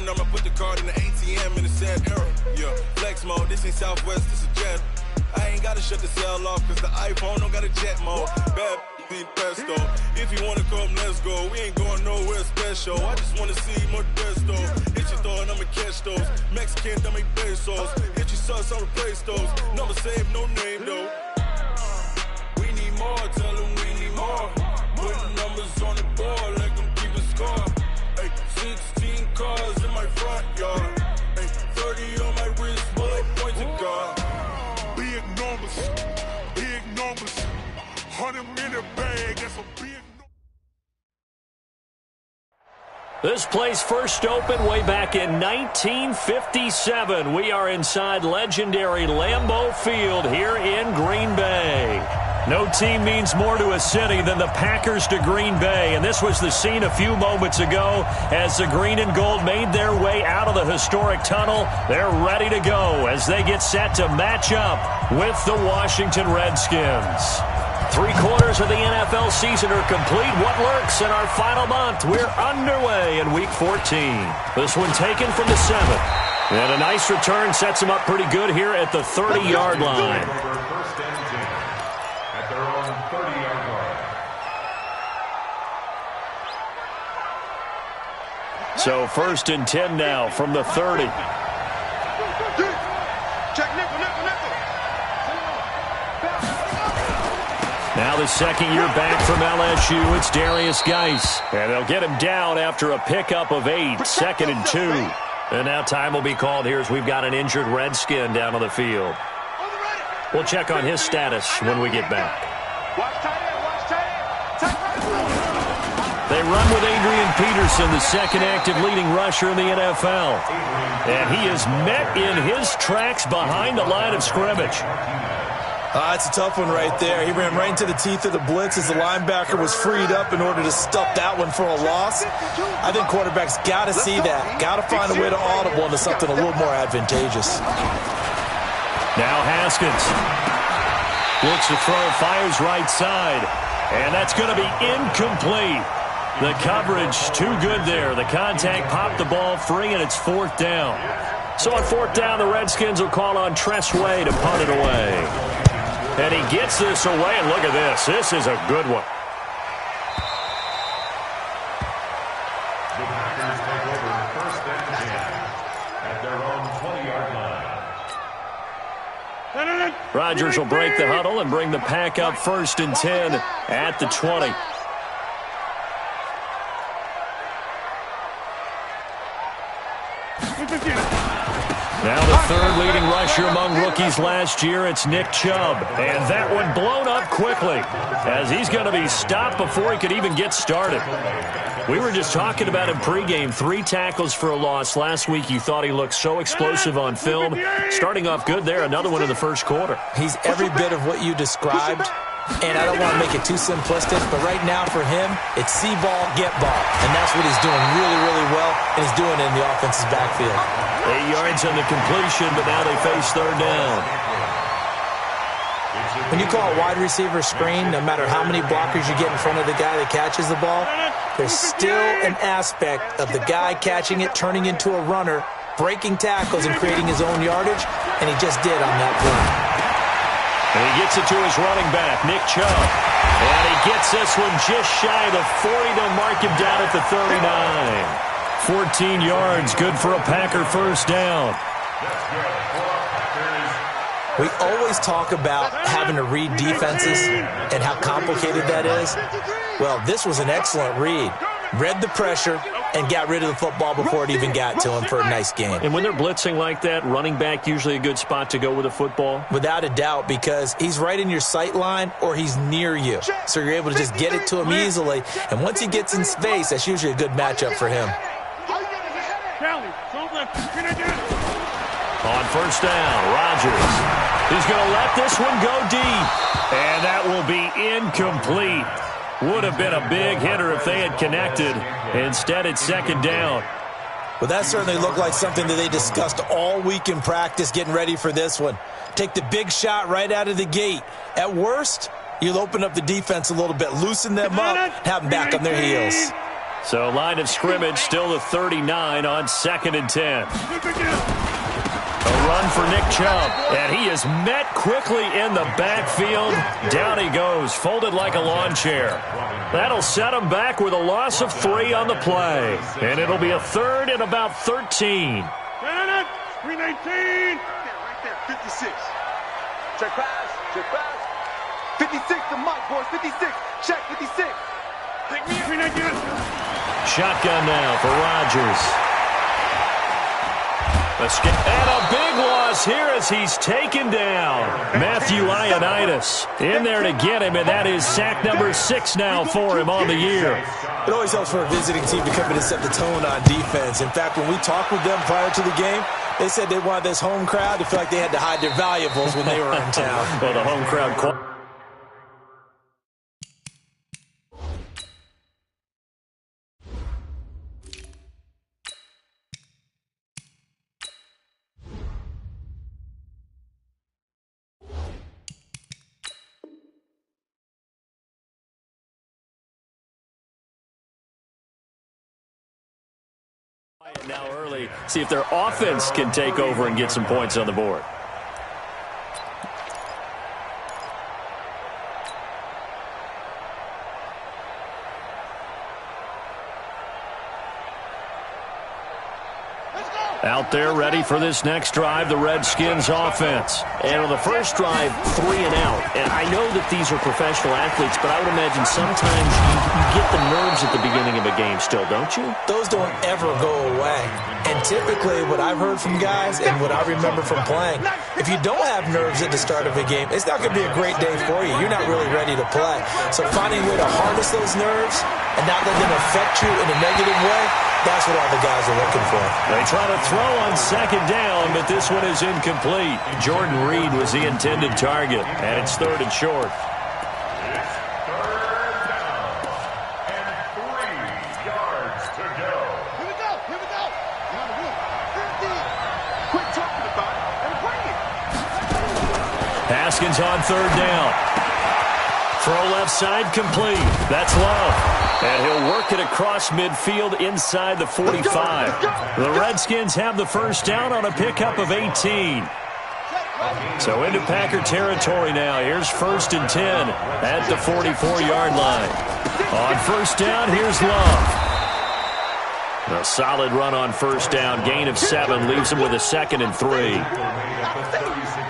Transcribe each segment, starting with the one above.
I'ma put the card in the ATM in the sad era. Yeah, flex mode, this ain't Southwest, this is jet. I ain't gotta shut the cell off, cause the iPhone don't got a jet mode. Bad be pesto. If you wanna come, let's go. We ain't going nowhere special. I just wanna see more desto. Hit your throw and I'ma catch those. Mexican, dummy pesos. Hit your sauce, I'll replace those. Number save, no name though. We need more, tell them we need more. Put numbers on the board, let them keep a score. Ay, 16 cars in my front yard. Ay, 30 on my wrist, bullet point to God. Big numbers, big numbers. 100 minute bag, that's a big number. This place first opened way back in 1957. We are inside legendary Lambeau Field here in Green Bay. No team means more to a city than the Packers to Green Bay, and this was the scene a few moments ago as the green and gold made their way out of the historic tunnel. They're ready to go as they get set to match up with the Washington Redskins. 3/4 of the NFL season are complete. What lurks in our final month? We're underway in Week 14. This one taken from the 7th. And a nice return sets them up pretty good here at the 30-yard line. So 1st and 10 now from the 30. Now the second year back from LSU, it's Darius Geis. And they'll get him down after a pickup of 8, 2nd and 2. And now time will be called here as we've got an injured Redskin down on the field. We'll check on his status when we get back. They run with Adrian Peterson, the second active leading rusher in the NFL. And he is met in his tracks behind the line of scrimmage. It's a tough one right there. He ran right into the teeth of the blitz as the linebacker was freed up in order to stuff that one for a loss. I think quarterbacks got to see that. Got to find a way to audible into something a little more advantageous. Now Haskins looks to throw, fires right side. And that's going to be incomplete. The coverage too good there. The contact popped the ball free, and it's 4th down. So on 4th down, the Redskins will call on Tressway to punt it away. And he gets this away, and look at this. This is a good one. The Packers take over 1st and 10 at their own 20-yard line. Rodgers will break the huddle and bring the pack up 1st and 10 at the 20. Now the third leading rusher among rookies last year, it's Nick Chubb. And that one blown up quickly as he's going to be stopped before he could even get started. We were just talking about him pregame, 3 tackles for a loss. Last week you thought he looked so explosive on film. Starting off good there, another one in the first quarter. He's every bit of what you described. And I don't want to make it too simplistic, but right now for him, it's see ball, get ball. And that's what he's doing really, really well, and he's doing it in the offense's backfield. 8 yards on the completion, but now they face 3rd down. When you call a wide receiver screen, no matter how many blockers you get in front of the guy that catches the ball, there's still an aspect of the guy catching it, turning into a runner, breaking tackles and creating his own yardage, and he just did on that play. And he gets it to his running back, Nick Chubb. And he gets this one just shy of the 40 to mark him down at the 39. 14 yards, good for a Packer 1st down. We always talk about having to read defenses and how complicated that is. Well, this was an excellent read. Read the pressure and got rid of the football before it even got to him for a nice game. And when they're blitzing like that, running back usually a good spot to go with the football? Without a doubt, because he's right in your sight line or he's near you. So you're able to just get it to him easily. And once he gets in space, that's usually a good matchup for him. On 1st down, Rodgers. He's going to let this one go deep. And that will be incomplete. Would have been a big hitter if they had connected. Instead, it's 2nd down. Well, that certainly looked like something that they discussed all week in practice getting ready for this one. Take the big shot right out of the gate. At worst, you'll open up the defense a little bit, loosen them up, have them back on their heels. So line of scrimmage still the 39 on 2nd and 10. A run for Nick Chubb, and he is met quickly in the backfield. Down he goes, folded like a lawn chair. That'll set him back with a loss of 3 on the play. And it'll be a 3rd and about 13. 319. Right there, 56. Check pass, check pass. 56 to Mike, boys, 56. Check, 56. Shotgun now for Rodgers. And a big loss here as he's taken down. Matthew Ioannidis in there to get him, and that is sack number 6 now for him on the year. It always helps for a visiting team to come in and set the tone on defense. In fact, when we talked with them prior to the game, they said they wanted this home crowd to feel like they had to hide their valuables when they were in town. Well, the home crowd... Now early, see if their offense can take over and get some points on the board. Out there ready for this next drive, the Redskins offense. And on the first drive, 3 and out. And I know that these are professional athletes, but I would imagine sometimes you get the nerves at the beginning of a game still, don't you? Those don't ever go away. And typically what I've heard from guys and what I remember from playing, if you don't have nerves at the start of a game, it's not going to be a great day for you. You're not really ready to play. So finding a way to harness those nerves and not let them affect you in a negative way, that's what all the guys are looking for. They try to throw on 2nd down, but this one is incomplete. Jordan Reed was the intended target, and it's 3rd and short. It's 3rd down, and 3 yards to go. Here we go, here we go. You're on the roof. 50. Quit talking about it and bring it. Haskins on 3rd down. Throw left side complete. That's Love. And he'll work it across midfield inside the 45. The Redskins have the first down on a pickup of 18. So into Packer territory now. Here's 1st and 10 at the 44-yard line. On 1st down, here's Love. A solid run on 1st down. Gain of 7 leaves him with a 2nd and 3.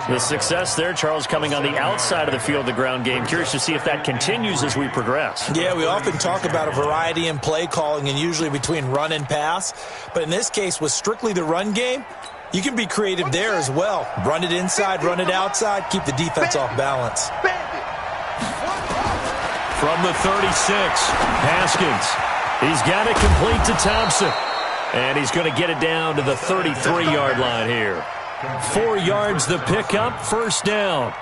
The success there, Charles, coming on the outside of the field, the ground game. Curious to see if that continues as we progress. Yeah, we often talk about a variety in play calling and usually between run and pass. But in this case, with strictly the run game, you can be creative there as well. Run it inside, run it outside, keep the defense off balance. From the 36, Haskins. He's got it complete to Thompson. And he's going to get it down to the 33-yard line here. 4 yards the pickup, 1st down.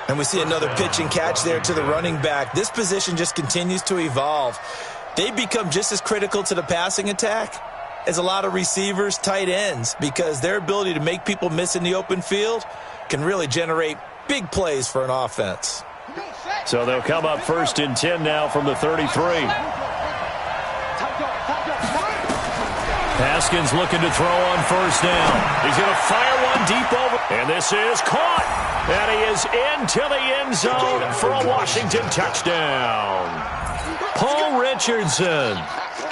And we see another pitch and catch there to the running back. This position just continues to evolve. They become just as critical to the passing attack as a lot of receivers, tight ends, because their ability to make people miss in the open field can really generate big plays for an offense. So they'll come up 1st and 10 now from the 33. Haskins looking to throw on 1st down. He's going to fire one deep over. And this is caught. And he is into the end zone for a Washington touchdown. Paul Richardson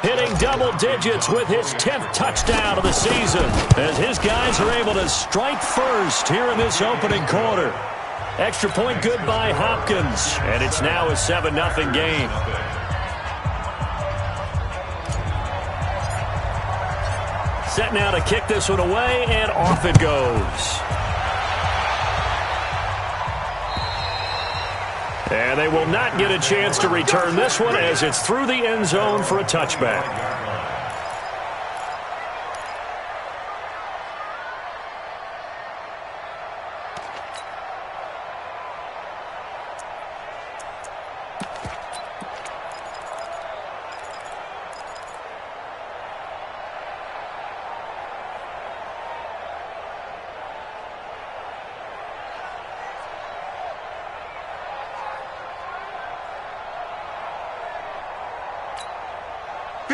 hitting double digits with his 10th touchdown of the season as his guys are able to strike first here in this opening quarter. Extra point good by Hopkins. And it's now a 7-0 game. Set now to kick this one away, and off it goes. And they will not get a chance to return this one as it's through the end zone for a touchback.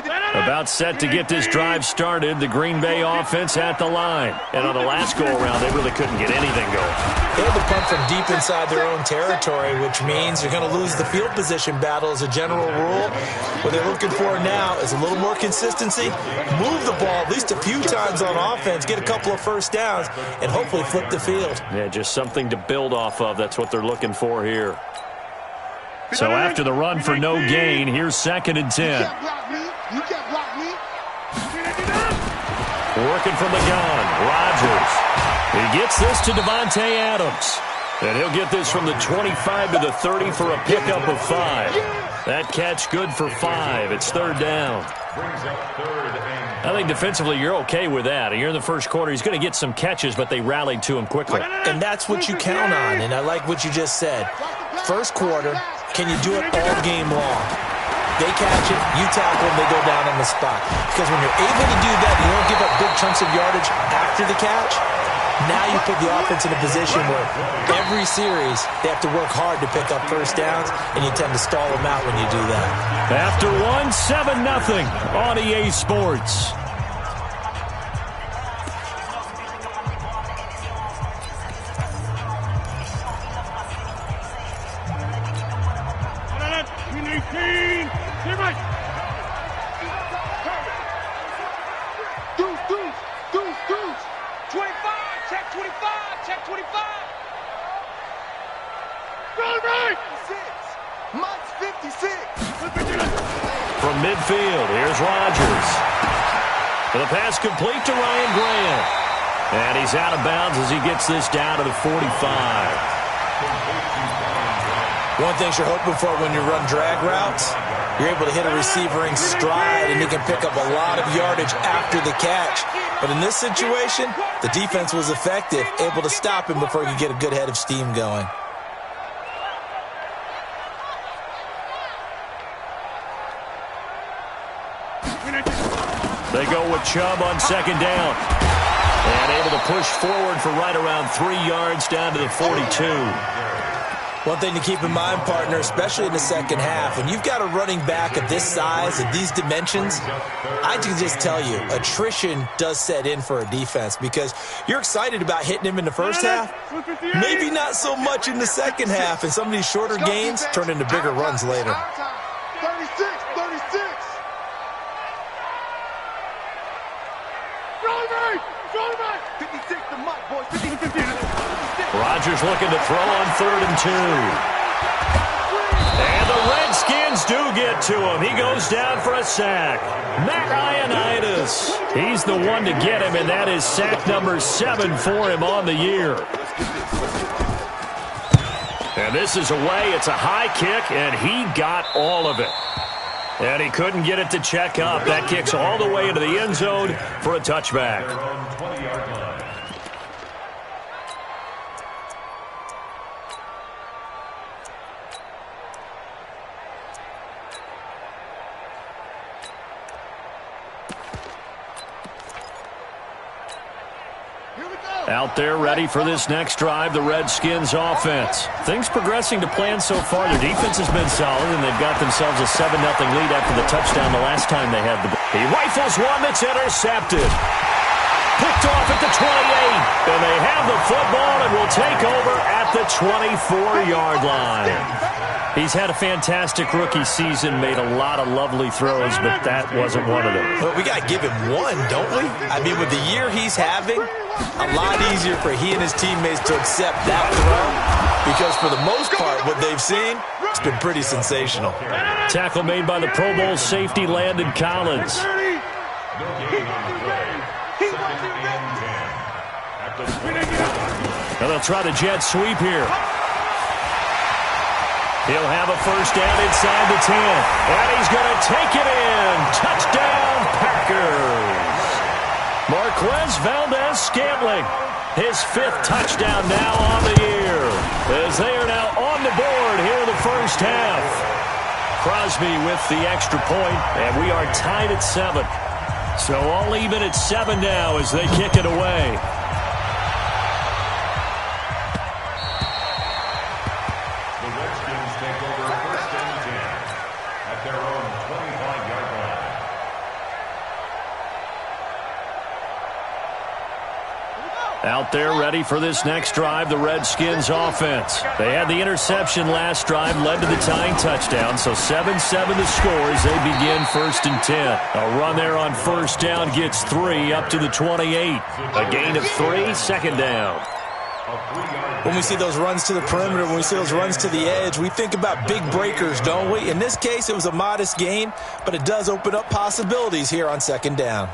About set to get this drive started, the Green Bay offense at the line. And on the last go-around, they really couldn't get anything going. They had to punt from deep inside their own territory, which means you're going to lose the field position battle as a general rule. What they're looking for now is a little more consistency, move the ball at least a few times on offense, get a couple of first downs, and hopefully flip the field. Yeah, just something to build off of. That's what they're looking for here. So after the run for no gain, here's 2nd and 10. You can't block me. Working from the gun, Rodgers. He gets this to Devontae Adams. And he'll get this from the 25 to the 30 for a pickup of 5. That catch good for 5. It's 3rd down. I think defensively you're okay with that. Here in the first quarter, he's going to get some catches, but they rallied to him quickly. And that's what you count on, and I like what you just said. First quarter, can you do it all game long? They catch it, you tackle them, they go down on the spot. Because when you're able to do that, you don't give up big chunks of yardage after the catch. Now you put the offense in a position where every series they have to work hard to pick up first downs, and you tend to stall them out when you do that. After 7-0 on EA Sports. From midfield, here's Rodgers. The pass complete to Ryan Grant. And he's out of bounds as he gets this down to the 45. One thing you're hoping for when you run drag routes, you're able to hit a receiver in stride, and he can pick up a lot of yardage after the catch. But in this situation, the defense was effective, able to stop him before he could get a good head of steam going. They go with Chubb on 2nd down. And able to push forward for right around 3 yards down to the 42. One thing to keep in mind, partner, especially in the second half, when you've got a running back of this size and these dimensions, I can just tell you, attrition does set in for a defense because you're excited about hitting him in the first half, maybe not so much in the second half, and some of these shorter gains turn into bigger runs later. 36. Rodgers looking to throw on 3rd and 2. And the Redskins do get to him. He goes down for a sack. Matt Ioannidis. He's the one to get him, and that is sack number 7 for him on the year. And this is away. It's a high kick, and he got all of it. And he couldn't get it to check up. That kicks all the way into the end zone for a touchback. Out there ready for this next drive, the Redskins offense. Things progressing to plan so far. Their defense has been solid, and they've got themselves a 7-0 lead after the touchdown the last time they had the ball. He rifles one that's intercepted. Picked off at the 28. And they have the football and will take over at the 24-yard line. He's had a fantastic rookie season, made a lot of lovely throws, but that wasn't one of them. But we got to give him one, don't we? I mean, with the year he's having, a lot easier for he and his teammates to accept that throw because for the most part, what they've seen, it's been pretty sensational. Tackle made by the Pro Bowl safety Landon Collins. And they'll try the jet sweep here. He'll have a first down inside the 10. And he's going to take it in. Touchdown, Packers. Marquez Valdez-Scantling, his 5th touchdown now on the year, as they are now on the board here in the first half. Crosby with the extra point, and we are tied at 7. So all even at 7 now as they kick it away. The Redskins take over 1st and 10 at their own 25-yard line. Out there ready for this next drive, the Redskins offense. They had the interception last drive, led to the tying touchdown, so 7-7 the score as they begin 1st and 10. A run there on 1st down gets 3 up to the 28. A gain of 3, 2nd down. When we see those runs to the perimeter, when we see those runs to the edge, we think about big breakers, don't we? In this case, it was a modest gain, but it does open up possibilities here on 2nd down.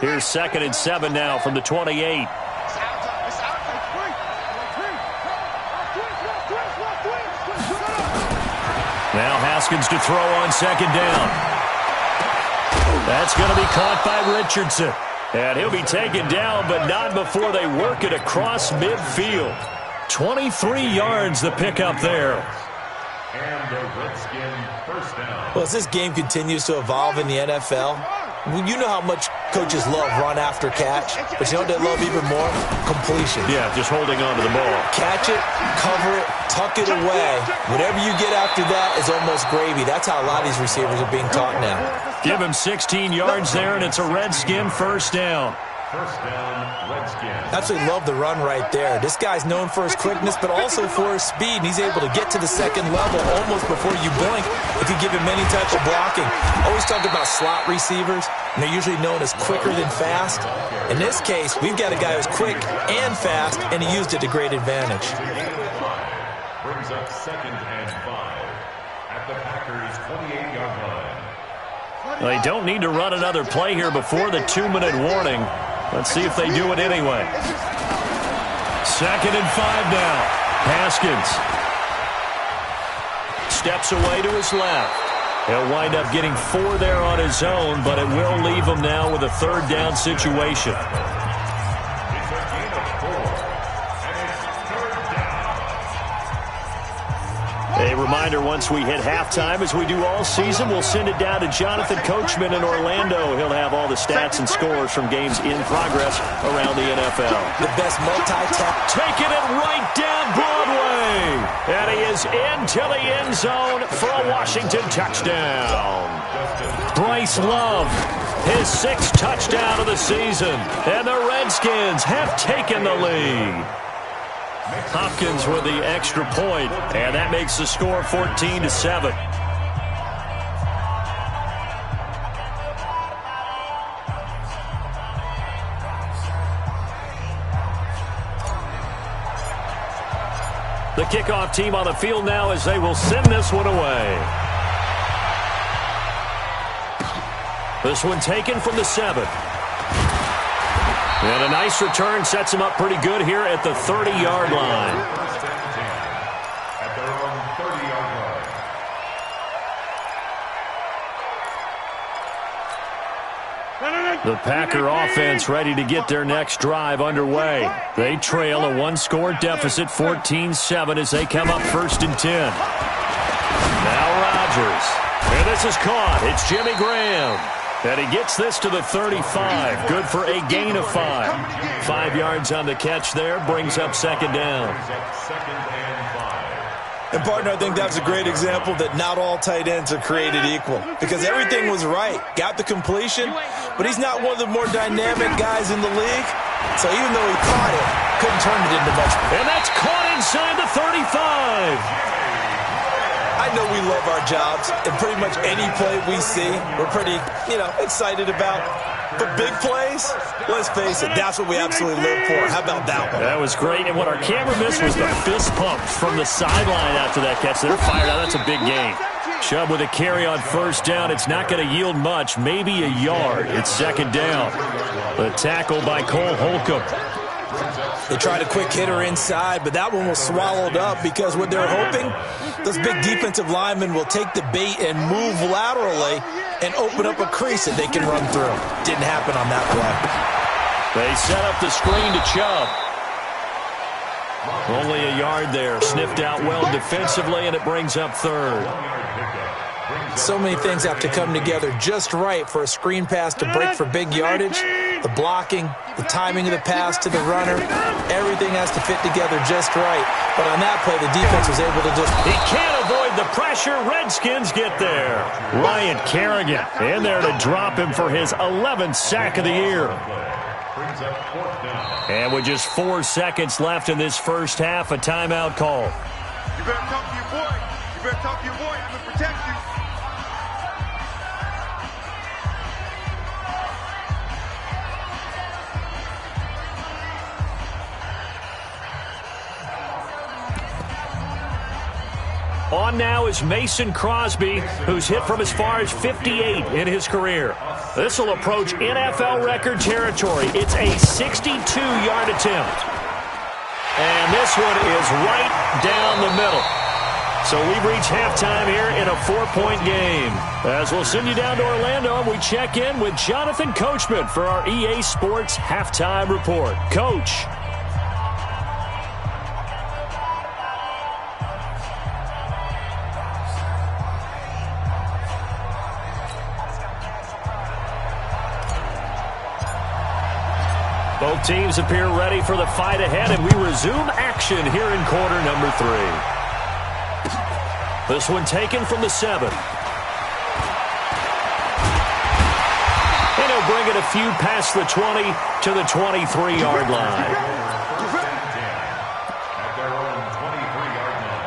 Here's 2nd and 7 now from the 28. Now Haskins to throw on 2nd down. That's going to be caught by Richardson. And he'll be taken down, but not before they work it across midfield. 23 yards the pickup there. And the Redskin 1st down. Well, as this game continues to evolve in the NFL, you know how much coaches love run after catch, but you know what they love even more? Completion. Yeah, just holding on to the ball. Catch it, cover it, tuck it away. Whatever you get after that is almost gravy. That's how a lot of these receivers are being taught now. Give him 16 yards there, and it's a Redskin 1st down. 1st down, Redskins. Absolutely love the run right there. This guy's known for his quickness, but also for his speed, and he's able to get to the 2nd level almost before you blink if you give him any type of blocking. Always talk about slot receivers, and they're usually known as quicker than fast. In this case, we've got a guy who's quick and fast, and he used it to great advantage. Brings up 2nd and 5 at the Packers' 28-yard line. They don't need to run another play here before the 2-minute warning. Let's see if they do it anyway. 2nd and 5 now. Haskins steps away to his left. He'll wind up getting 4 there on his own, but it will leave him now with a 3rd down situation. It's a gain of 4, and it's 3rd down. A reminder, once we hit halftime, as we do all season, we'll send it down to Jonathan Coachman in Orlando. He'll have all the stats and scores from games in progress around the NFL. The best multi-tap. Taking it right down Broadway. And he is into the end zone for a Washington touchdown. Bryce Love, his 6th touchdown of the season. And the Redskins have taken the lead. Hopkins with the extra point, and that makes the score 14-7. The kickoff team on the field now as they will send this one away. This one taken from the 7. And a nice return sets him up pretty good here at the 30-yard line. At their own 30-yard line. The Packer offense ready to get their next drive underway. They trail a 1-score deficit, 14-7, as they come up 1st and 10. Now Rodgers. And this is caught. It's Jimmy Graham. And he gets this to the 35. Good for a gain of 5. 5 yards on the catch there. Brings up 2nd down. And, partner, I think that was a great example that not all tight ends are created equal. Because everything was right. Got the completion, but he's not one of the more dynamic guys in the league. So even though he caught it, couldn't turn it into much. And that's caught inside the 35. I know we love our jobs, and pretty much any play we see, we're pretty, excited about. But big plays, let's face it, that's what we absolutely live for. How about that one? That was great, and what our camera missed was the fist pumps from the sideline after that catch. They're fired out. That's a big gain. Chubb with a carry on 1st down. It's not going to yield much, maybe a yard. It's 2nd down. The tackle by Cole Holcomb. They tried a quick hitter inside, but that one was swallowed up because what they're hoping, those big defensive linemen will take the bait and move laterally and open up a crease that they can run through. Didn't happen on that play. They set up the screen to Chubb. Only a yard there. Sniffed out well defensively, and it brings up 3rd. So many things have to come together just right for a screen pass to break for big yardage. The blocking, the timing of the pass to the runner, everything has to fit together just right. But on that play, the defense was able to just... He can't avoid With the pressure, Redskins get there. Ryan Kerrigan in there to drop him for his 11th sack of the year. And with just 4 seconds left in this first half, a timeout call. You better talk to your boy. You better talk to your boy. I'm going to protect you. On now is Mason Crosby, who's hit from as far as 58 in his career. This will approach NFL record territory. It's a 62-yard attempt. And this one is right down the middle. So we've reached halftime here in a 4-point game. As we'll send you down to Orlando, and we check in with Jonathan Coachman for our EA Sports Halftime Report. Coach. Both teams appear ready for the fight ahead, and we resume action here in quarter number 3. This one taken from the 7. And he'll bring it a few past the 20 to the 23-yard line. At their own 23-yard line.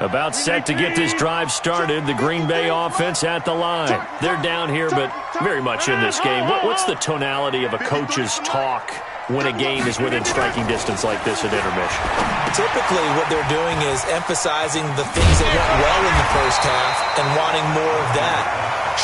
About set to get this drive started, the Green Bay offense at the line. They're down here, but very much in this game. What's the tonality of a coach's talk when a game is within striking distance like this at intermission? Typically, what they're doing is emphasizing the things that went well in the first half and wanting more of that.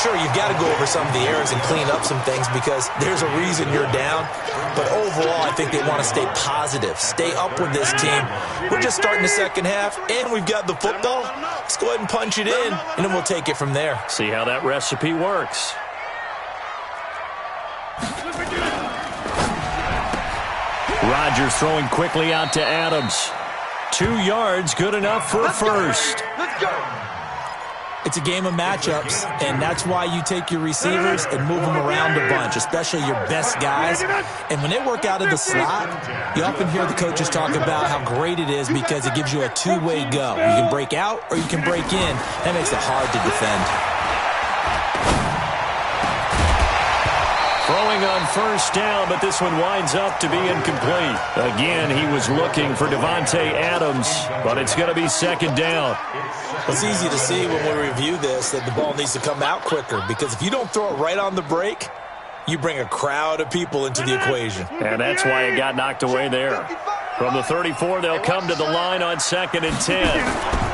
Sure, you've got to go over some of the errors and clean up some things because there's a reason you're down. But overall, I think they want to stay positive, stay up with this team. We're just starting the second half, and we've got the football. Let's go ahead and punch it in, and then we'll take it from there. See how that recipe works. Rodgers throwing quickly out to Adams. 2 yards, good enough for a first. Let's go. It's a game of matchups, and that's why you take your receivers and move them around a bunch, especially your best guys. And when they work out of the slot, you often hear the coaches talk about how great it is because it gives you a two-way go. You can break out or you can break in. That makes it hard to defend. Throwing on first down, but this one winds up to be incomplete. Again, he was looking for Devontae Adams, but it's going to be second down. It's easy to see when we review this that the ball needs to come out quicker because if you don't throw it right on the break, you bring a crowd of people into the equation. And that's why it got knocked away there. From the 34, they'll come to the line on 2nd and 10.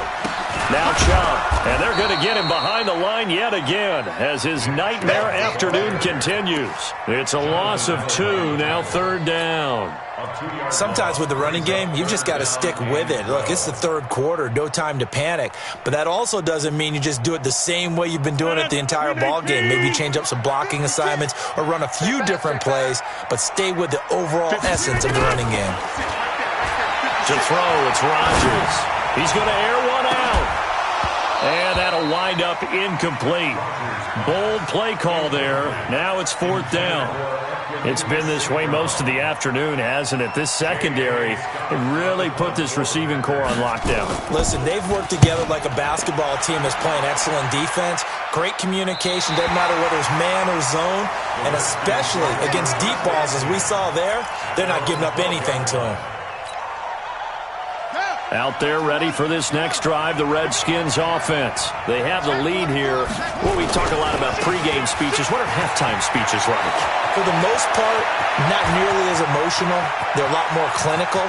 Now Chubb, and they're going to get him behind the line yet again as his nightmare afternoon continues. It's a loss of 2, now 3rd down. Sometimes with the running game, you've just got to stick with it. Look, it's the 3rd quarter, no time to panic. But that also doesn't mean you just do it the same way you've been doing it the entire ball game. Maybe change up some blocking assignments or run a few different plays, but stay with the overall essence of the running game. To throw, it's Rodgers. He's going to air one out. And that'll wind up incomplete. Bold play call there. Now it's 4th down. It's been this way most of the afternoon, hasn't it? This secondary really put this receiving core on lockdown. Listen, they've worked together like a basketball team that's playing excellent defense. Great communication, doesn't matter whether it's man or zone. And especially against deep balls, as we saw there, they're not giving up anything to them. Out there ready for this next drive, the Redskins offense. They have the lead here. Well, we talk a lot about pregame speeches. What are halftime speeches like? For the most part, not nearly as emotional. They're a lot more clinical.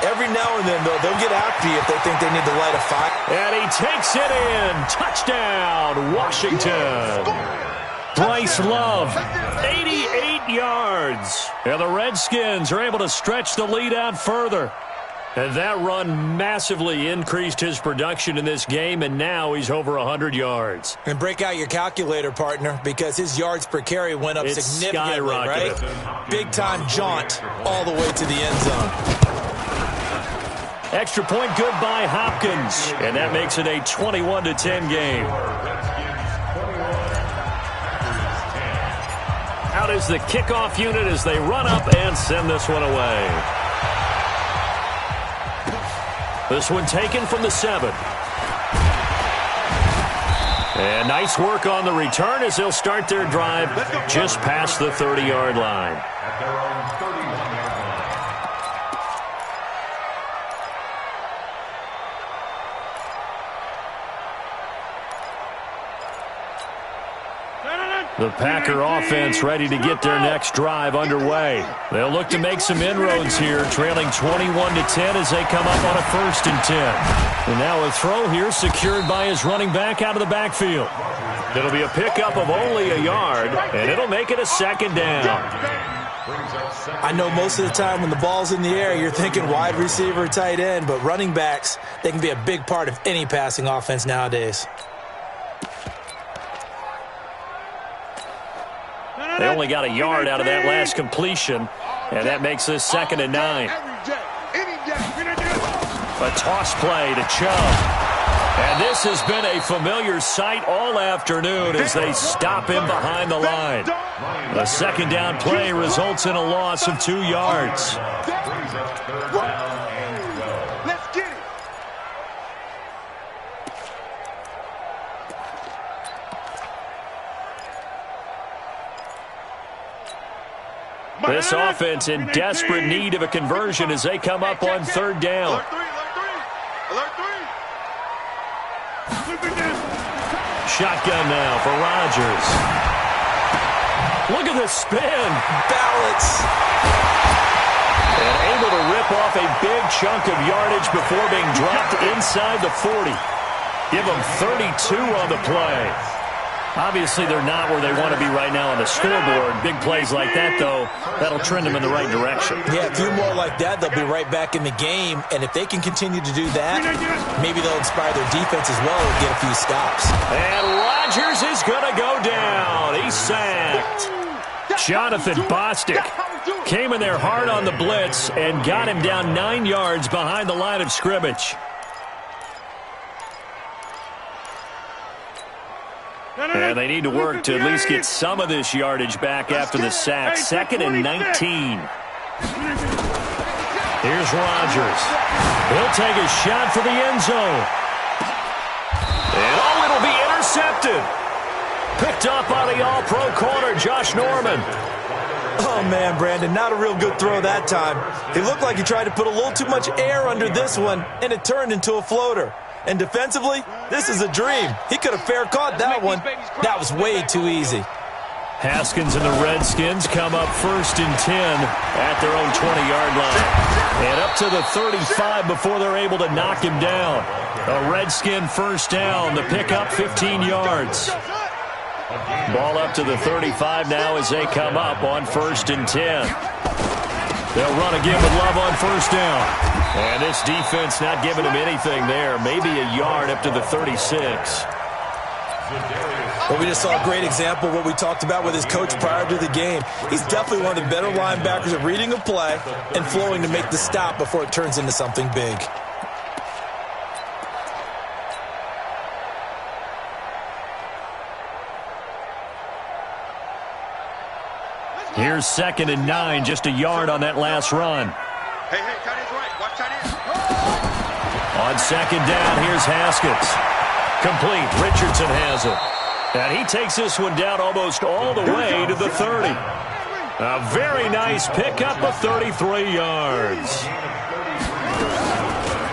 Every now and then, though, they'll get after you if they think they need to light a fire. And he takes it in. Touchdown, Washington. Bryce Love, 88 yards. And the Redskins are able to stretch the lead out further. And that run massively increased his production in this game, and now he's over 100 yards. And break out your calculator, partner, because his yards per carry went up significantly, right? Big-time jaunt all the way to the end zone. Extra point good by Hopkins. And that makes it a 21-10 game. Out is the kickoff unit as they run up and send this one away. This one taken from the 7. And nice work on the return as they'll start their drive just past the 30-yard line. At their own 31-yard line. The Packer offense ready to get their next drive underway. They'll look to make some inroads here, trailing 21-10 as they come up on a 1st and 10. And now a throw here secured by his running back out of the backfield. It'll be a pickup of only a yard, and it'll make it a 2nd down. I know most of the time when the ball's in the air, you're thinking wide receiver, tight end, but running backs, they can be a big part of any passing offense nowadays. They only got a yard out of that last completion, and that makes this 2nd and 9. A toss play to Chubb. And this has been a familiar sight all afternoon as they stop him behind the line. The 2nd down play results in a loss of 2 yards. Let's get it. This offense in desperate need of a conversion as they come up on 3rd down. Shotgun now for Rodgers. Look at the spin. Balance. And able to rip off a big chunk of yardage before being dropped inside the 40. Give them 32 on the play. Obviously, they're not where they want to be right now on the scoreboard. Big plays like that, though, that'll trend them in the right direction. Yeah, a few more like that, they'll be right back in the game. And if they can continue to do that, maybe they'll inspire their defense as well and get a few stops. And Rodgers is going to go down. He's sacked. Jonathan Bostic came in there hard on the blitz and got him down 9 yards behind the line of scrimmage. And they need to work to at least get some of this yardage back after the sack. 2nd and 19. Here's Rodgers. He'll take a shot for the end zone. And it'll be intercepted. Picked up by the all-pro corner, Josh Norman. Oh, man, Brandon, not a real good throw that time. It looked like he tried to put a little too much air under this one, and it turned into a floater. And defensively, this is a dream. He could have fair caught that one. That was way too easy. Haskins and the Redskins come up 1st and 10 at their own 20-yard line. And up to the 35 before they're able to knock him down. A Redskin 1st down. The pickup 15 yards. Ball up to the 35 now as they come up on 1st and 10. They'll run again with Love on 1st down. And this defense not giving him anything there. Maybe a yard up to the 36. Well, we just saw a great example of what we talked about with his coach prior to the game. He's definitely one of the better linebackers at reading a play and flowing to make the stop before it turns into something big. Here's 2nd and 9, just a yard on that last run. Hey, tight end's right. Watch tight end. On 2nd down, here's Haskins. Complete. Richardson has it. And he takes this one down almost all the way to the 30. A very nice pickup of 33 yards.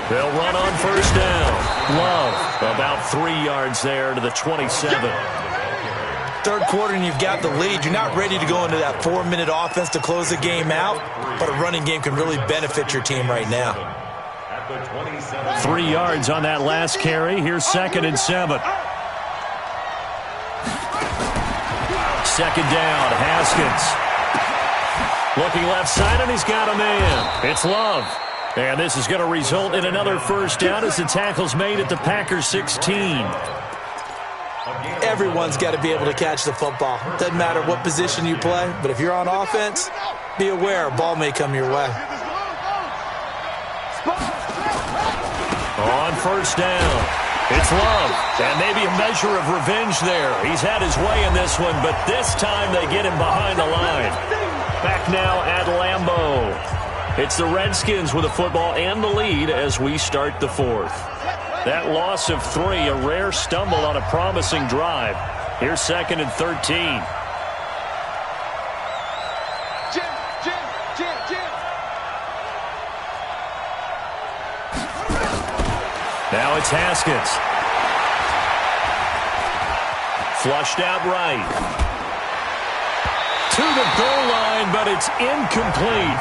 They'll run on 1st down. Love about 3 yards there to the 27. 3rd quarter and you've got the lead. You're not ready to go into that 4-minute offense to close the game out, but a running game can really benefit your team right now. 3 yards on that last carry. Here's 2nd and 7. 2nd down, Haskins. Looking left side, and he's got a man. It's Love. And this is going to result in another 1st down as the tackle's made at the Packers 16. Everyone's got to be able to catch the football. Doesn't matter what position you play, but if you're on offense, be aware a ball may come your way. first down. It's Love, and maybe a measure of revenge there. He's had his way in this one, but this time they get him behind the line. Back now at Lambeau. It's the Redskins with the football and the lead as we start the fourth. That loss of 3, a rare stumble on a promising drive. Here's 2nd and 13. Now it's Haskins. Flushed out right. To the goal line, but it's incomplete.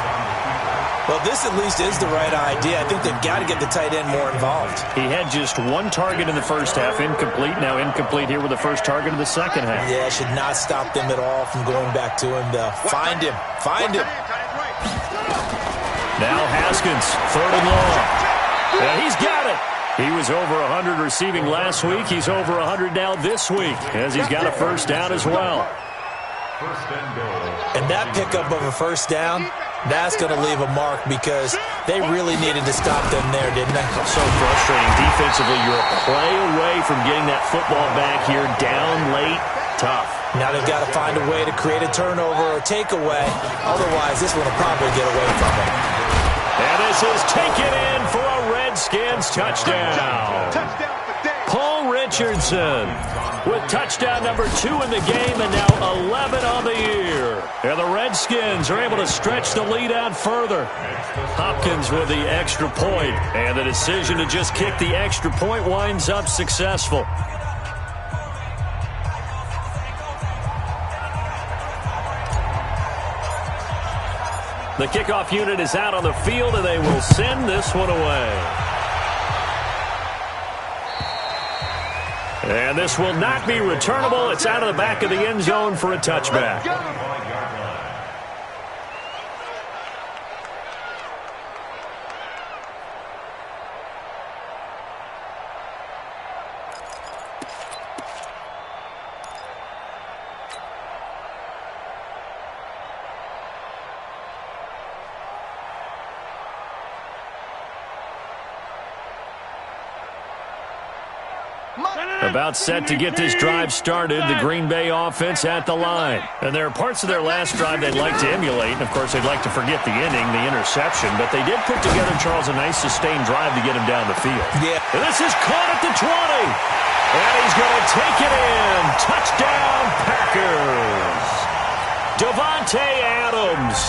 Well, this at least is the right idea. I think they've got to get the tight end more involved. He had just 1 target in the first half, incomplete. Now incomplete here with the first target of the second half. Yeah, it should not stop them at all from going back to him to find him. Find him. Now Haskins, 3rd and long. And he's got it. He was over 100 receiving last week. He's over 100 now this week as he's got a first down as well. And that pickup of a first down, that's going to leave a mark because they really needed to stop them there, didn't they? So frustrating. Defensively, you're a play away from getting that football back here down late. Tough. Now they've got to find a way to create a turnover or takeaway. Otherwise, this one will probably get away from them. And this is taken in for a Redskins touchdown. Paul Richardson with touchdown number 2 in the game and now 11 on the year. And the Redskins are able to stretch the lead out further. Hopkins with the extra point, and the decision to just kick the extra point winds up successful. The kickoff unit is out on the field, and they will send this one away. And this will not be returnable. It's out of the back of the end zone for a touchback. About set to get this drive started, the Green Bay offense at the line. And there are parts of their last drive they'd like to emulate. And, of course, they'd like to forget the inning, the interception. But they did put together, Charles, a nice sustained drive to get him down the field. Yeah. And this is caught at the 20. And he's going to take it in. Touchdown, Packers. Davante Adams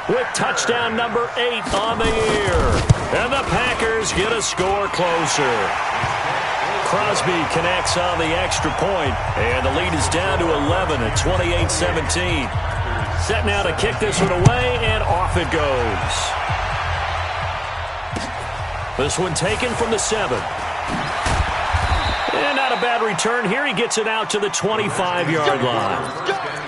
with touchdown number 8 on the year. And the Packers get a score closer. Crosby connects on the extra point, and the lead is down to 11 at 28-17. Set now to kick this one away, and off it goes. This one taken from the 7. And not a bad return here. He gets it out to the 25-yard line.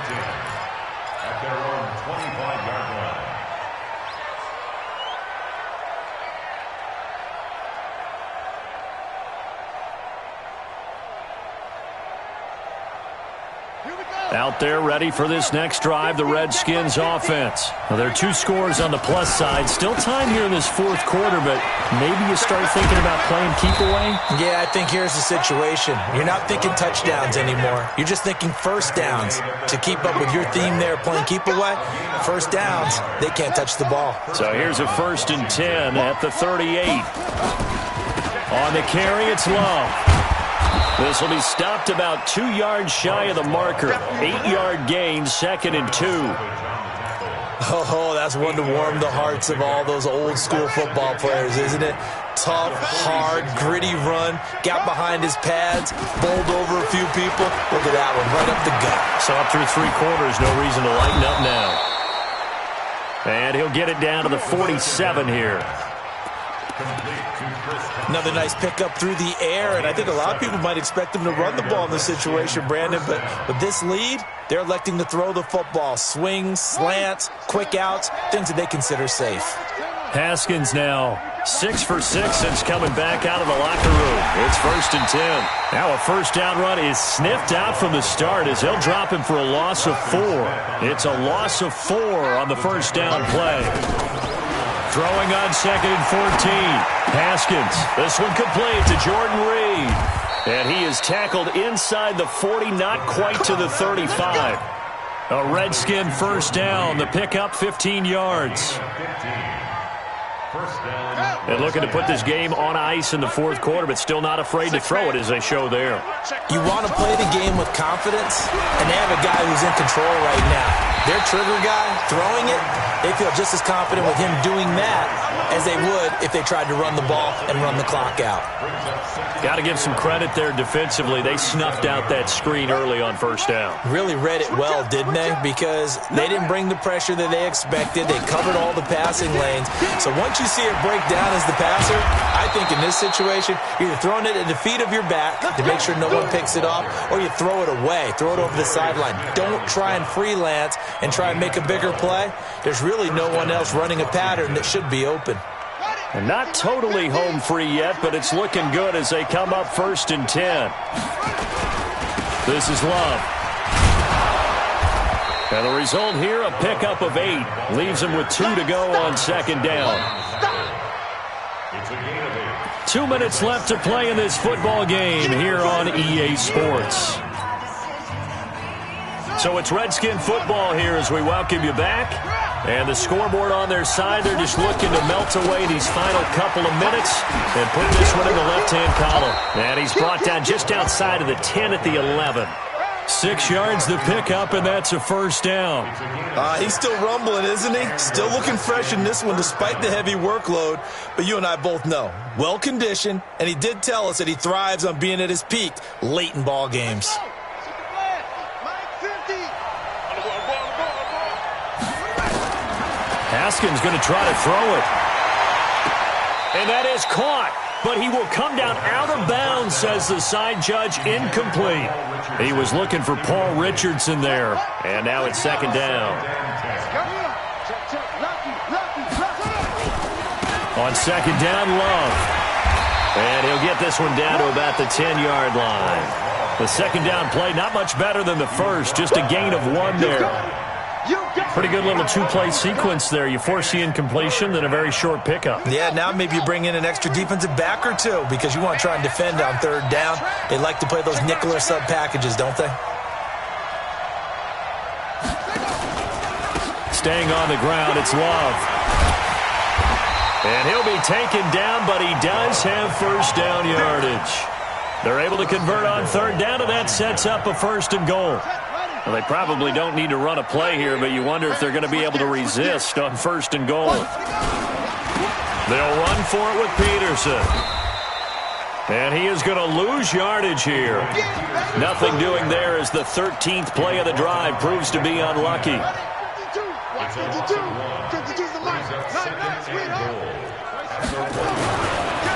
Out there ready for this next drive, the Redskins offense. Now, there are 2 scores on the plus side. Still time here in this fourth quarter, but maybe you start thinking about playing keep away? Yeah, I think here's the situation. You're not thinking touchdowns anymore. You're just thinking first downs. To keep up with your theme there, playing keep away, first downs, they can't touch the ball. So here's a 1st and 10 at the 38. On the carry, it's Love. This will be stopped about 2 yards shy of the marker. 8-yard gain, 2nd and 2. Oh, that's one to warm the hearts of all those old school football players, isn't it? Tough, hard, gritty run. Got behind his pads, bowled over a few people. Look at that one, right up the gut. So up through 3 quarters, no reason to lighten up now. And he'll get it down to the 47 here. Another nice pickup through the air, and I think a lot of people might expect him to run the ball in this situation, Brandon, but with this lead, they're electing to throw the football. Swings, slants, quick outs, things that they consider safe. Haskins now 6 for 6 since coming back out of the locker room. It's 1st and 10. Now a first down run is sniffed out from the start as they'll drop him for a loss of 4. It's a loss of 4 on the first down play. Throwing on 2nd and 14. Haskins. This one complete to Jordan Reed. And he is tackled inside the 40, not quite to the 35. A Redskin first down. The pickup 15 yards. And looking to put this game on ice in the fourth quarter, but still not afraid to throw it as they show there. You want to play the game with confidence, and they have a guy who's in control right now. Their trigger guy, throwing it, they feel just as confident with him doing that as they would if they tried to run the ball and run the clock out. Got to give some credit there defensively. They snuffed out that screen early on first down. Really read it well, didn't they? Because they didn't bring the pressure that they expected. They covered all the passing lanes. So once you see it break down as the passer, I think in this situation, you're either throwing it at the feet of your back to make sure no one picks it off, or you throw it away, throw it over the sideline. Don't try and freelance and try and make a bigger play. There's really no one else running a pattern that should be open. And not totally home free yet, but it's looking good as they come up 1st and 10. This is Love. And the result here, a pickup of 8. Leaves him with 2 to go on 2nd down. 2 minutes left to play in this football game here on EA Sports. So it's Redskin football here as we welcome you back. And the scoreboard on their side, they're just looking to melt away these final couple of minutes and put this one in the left-hand column. And he's brought down just outside of the 10 at the 11. 6 yards the pickup, and that's a first down. He's still rumbling, isn't he? Still looking fresh in this one despite the heavy workload. But you and I both know, well-conditioned, and he did tell us that he thrives on being at his peak late in ball games. Haskins going to try to throw it. And that is caught. But he will come down out of bounds, says the side judge. Incomplete. He was looking for Paul Richardson there. And now it's 2nd down. On 2nd down, Love. And he'll get this one down to about the 10-yard line. The 2nd down play, not much better than the first. Just a gain of 1 there. Pretty good little 2-play sequence there. You force the incompletion, then a very short pickup. Yeah, now maybe you bring in an extra defensive back or two because you want to try and defend on 3rd down. They like to play those nickel or sub packages, don't they? Staying on the ground, it's Love. And he'll be taken down, but he does have first down yardage. They're able to convert on 3rd down, and that sets up a 1st and goal. Well, they probably don't need to run a play here, but you wonder if they're going to be able to resist on 1st and goal. They'll run for it with Peterson. And he is going to lose yardage here. Nothing doing there as the 13th play of the drive proves to be unlucky.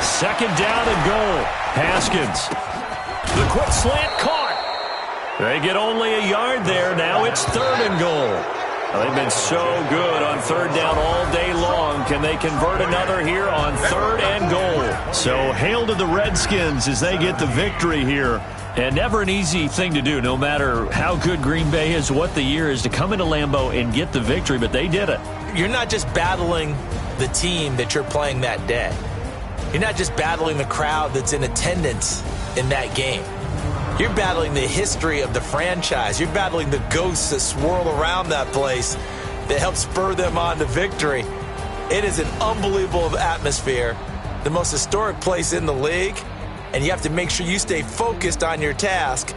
Second down and goal. Haskins. The quick slant caught. They get only a yard there. Now it's 3rd and goal. Well, they've been so good on 3rd down all day long. Can they convert another here on 3rd and goal? So hail to the Redskins as they get the victory here. And never an easy thing to do, no matter how good Green Bay is, what the year is, to come into Lambeau and get the victory, but they did it. You're not just battling the team that you're playing that day. You're not just battling the crowd that's in attendance in that game. You're battling the history of the franchise. You're battling the ghosts that swirl around that place that help spur them on to victory. It is an unbelievable atmosphere, the most historic place in the league, and you have to make sure you stay focused on your task.